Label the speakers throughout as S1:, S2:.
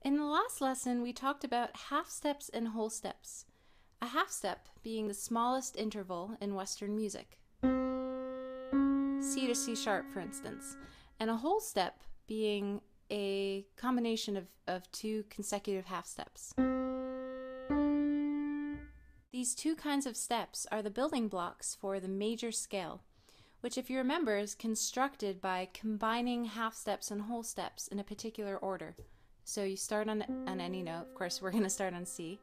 S1: In the last lesson, we talked about half steps and whole steps. A half step being the smallest interval in Western music, C to C sharp, for instance, and a whole step being a combination of two consecutive half steps. These two kinds of steps are the building blocks for the major scale, which, if you remember, is constructed by combining half steps and whole steps in a particular order. So you start on any note. Of course, we're going to start on C.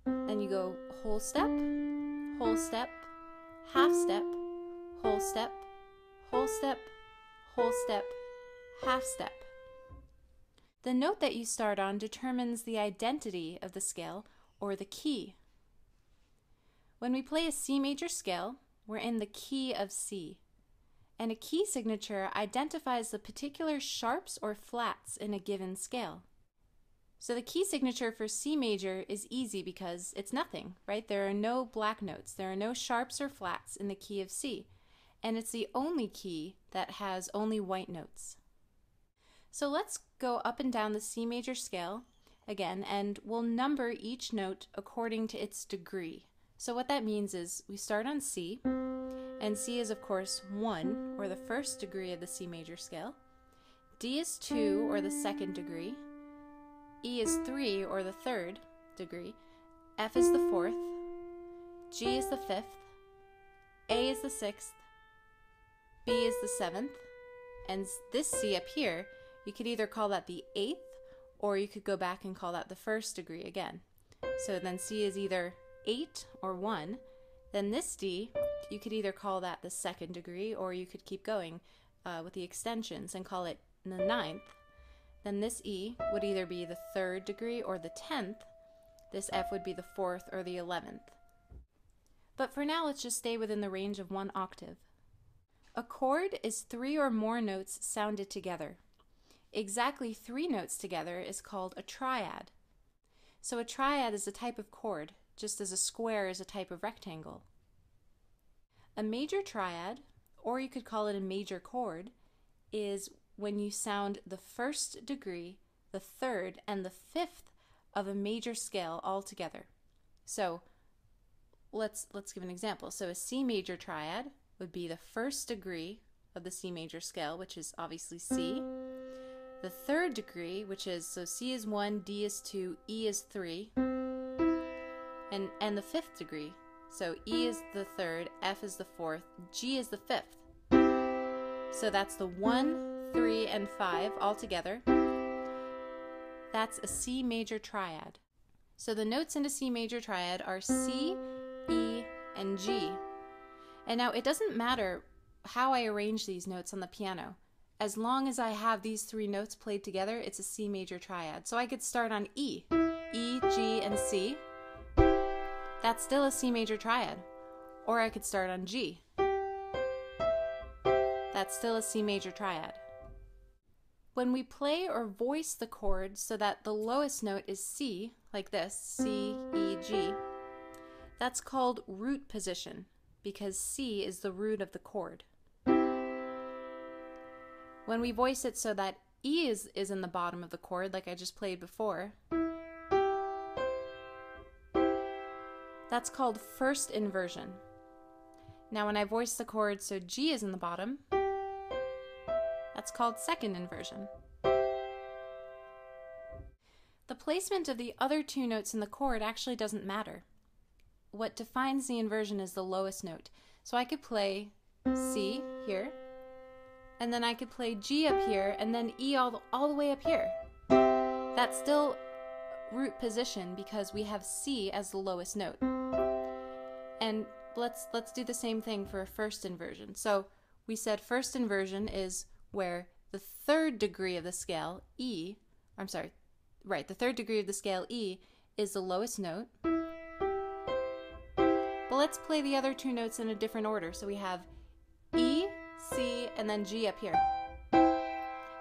S1: Then you go whole step, half step, whole step, whole step, whole step, half step. The note that you start on determines the identity of the scale, or the key. When we play a C major scale, we're in the key of C. And a key signature identifies the particular sharps or flats in a given scale. So the key signature for C major is easy because it's nothing, right? There are no black notes. There are no sharps or flats in the key of C. And it's the only key that has only white notes. So let's go up and down the C major scale again, and we'll number each note according to its degree. So what that means is we start on C, and C is of course 1, or the first degree of the C major scale. D is 2, or the second degree. E is 3, or the third degree. F is the 4th. G is the 5th. A is the 6th. B is the 7th. And this C up here, you could either call that the 8th, or you could go back and call that the first degree again. So then C is either 8 or 1. Then this D, you could either call that the second degree, or you could keep going with the extensions and call it the 9th. Then this E would either be the 3rd degree or the 10th. This F would be the 4th or the 11th. But for now, let's just stay within the range of 1 octave. A chord is 3 or more notes sounded together. Exactly 3 notes together is called a triad. So a triad is a type of chord, just as a square is a type of rectangle. A major triad, or you could call it a major chord, is when you sound the 1st degree, the 3rd, and the 5th of a major scale all together. So let's give an example. So a C major triad would be the 1st degree of the C major scale, which is obviously C. The 3rd degree, which is, so C is 1, D is 2, E is 3, and the 5th degree. So E is the 3rd, F is the 4th, G is the 5th. So that's the 1, 3, and 5 all together. That's a C major triad. So the notes in a C major triad are C, E, and G. And now it doesn't matter how I arrange these notes on the piano. As long as I have these 3 notes played together, it's a C major triad. So I could start on E, G, and C. That's still a C major triad. Or I could start on G. That's still a C major triad. When we play or voice the chord so that the lowest note is C, like this, C, E, G, that's called root position, because C is the root of the chord. When we voice it so that E is in the bottom of the chord, like I just played before, that's called first inversion. Now when I voice the chord so G is in the bottom, that's called second inversion. The placement of the other 2 notes in the chord actually doesn't matter. What defines the inversion is the lowest note. So I could play C here, and then I could play G up here, and then E all the way up here. That's still root position because we have C as the lowest note. And let's do the same thing for a first inversion. So we said first inversion is where the 3rd degree of the scale, the 3rd degree of the scale, E, is the lowest note. But let's play the other 2 notes in a different order. So we have E, C, and then G up here.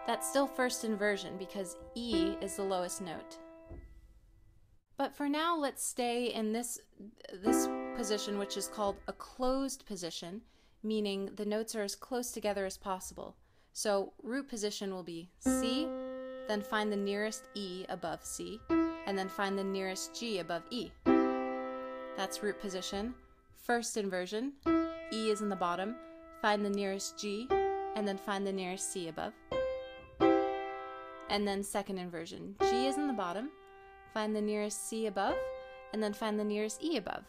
S1: That's still first inversion because E is the lowest note. But for now, let's stay in this position, which is called a closed position, meaning the notes are as close together as possible. So root position will be C, then find the nearest E above C, and then find the nearest G above E. That's root position. First inversion, E is in the bottom, find the nearest G, and then find the nearest C above. And then second inversion, G is in the bottom, find the nearest C above, and then find the nearest E above.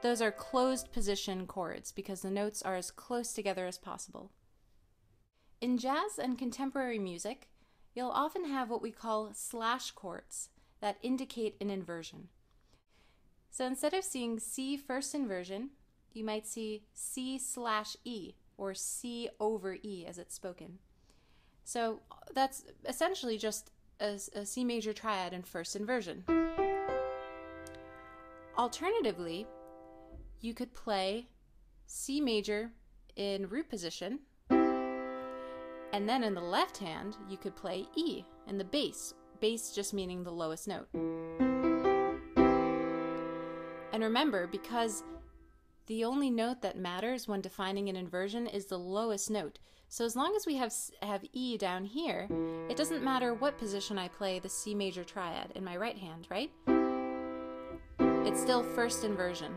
S1: Those are closed position chords because the notes are as close together as possible. In jazz and contemporary music, you'll often have what we call slash chords that indicate an inversion. So instead of seeing C first inversion, you might see C/E or C over E as it's spoken. So that's essentially just a C major triad in first inversion. Alternatively, you could play C major in root position, and then in the left hand you could play E in the bass, bass just meaning the lowest note. And remember, because the only note that matters when defining an inversion is the lowest note, so as long as we have E down here, it doesn't matter what position I play the C major triad in my right hand, right? It's still first inversion.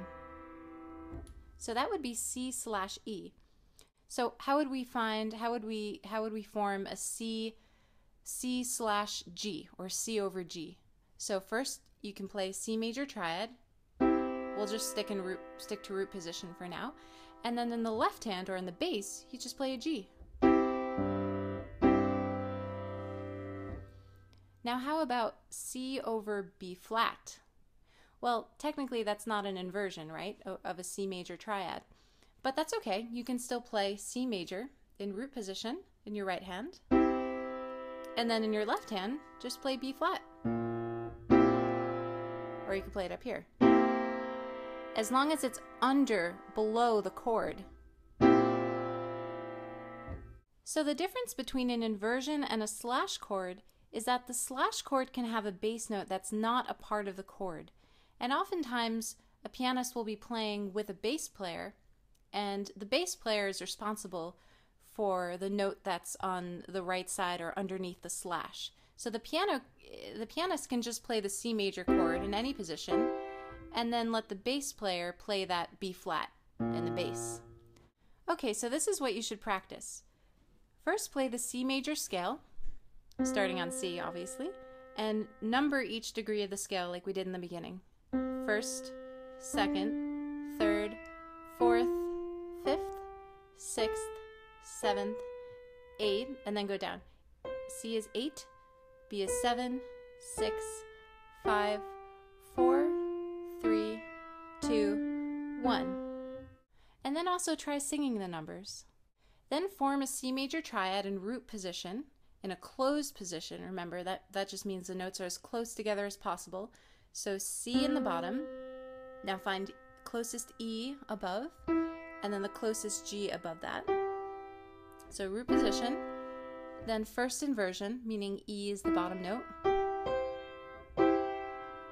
S1: So that would be C/E. So how would we form a C/G or C over G? So first you can play C major triad. We'll just stick to root position for now. And then in the left hand or in the bass, you just play a G. Now how about C over B flat? Well, technically that's not an inversion, right, of a C major triad. But that's okay. You can still play C major in root position in your right hand. And then in your left hand, just play B flat. Or you can play it up here. As long as it's below the chord. So the difference between an inversion and a slash chord is that the slash chord can have a bass note that's not a part of the chord. And oftentimes, a pianist will be playing with a bass player, and the bass player is responsible for the note that's on the right side or underneath the slash. So the pianist can just play the C major chord in any position, and then let the bass player play that B flat in the bass. Okay, so this is what you should practice. First, play the C major scale, starting on C, obviously, and number each degree of the scale like we did in the beginning. First, second, third, fourth, fifth, sixth, seventh, eighth, and then go down. C is 8, B is 7, 6, 5, 4, 3, 2, 1. And then also try singing the numbers. Then form a C major triad in root position, in a closed position. Remember, that just means the notes are as close together as possible. So C in the bottom, now find closest E above, and then the closest G above that. So root position, then first inversion, meaning E is the bottom note,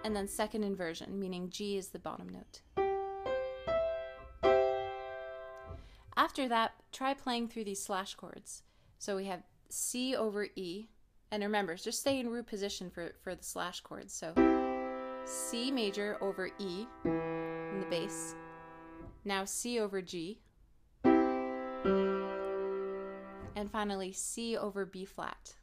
S1: and then second inversion, meaning G is the bottom note. After that, try playing through these slash chords. So we have C over E, and remember, just stay in root position for the slash chords. So C major over E in the bass, now C over G, and finally C over B flat.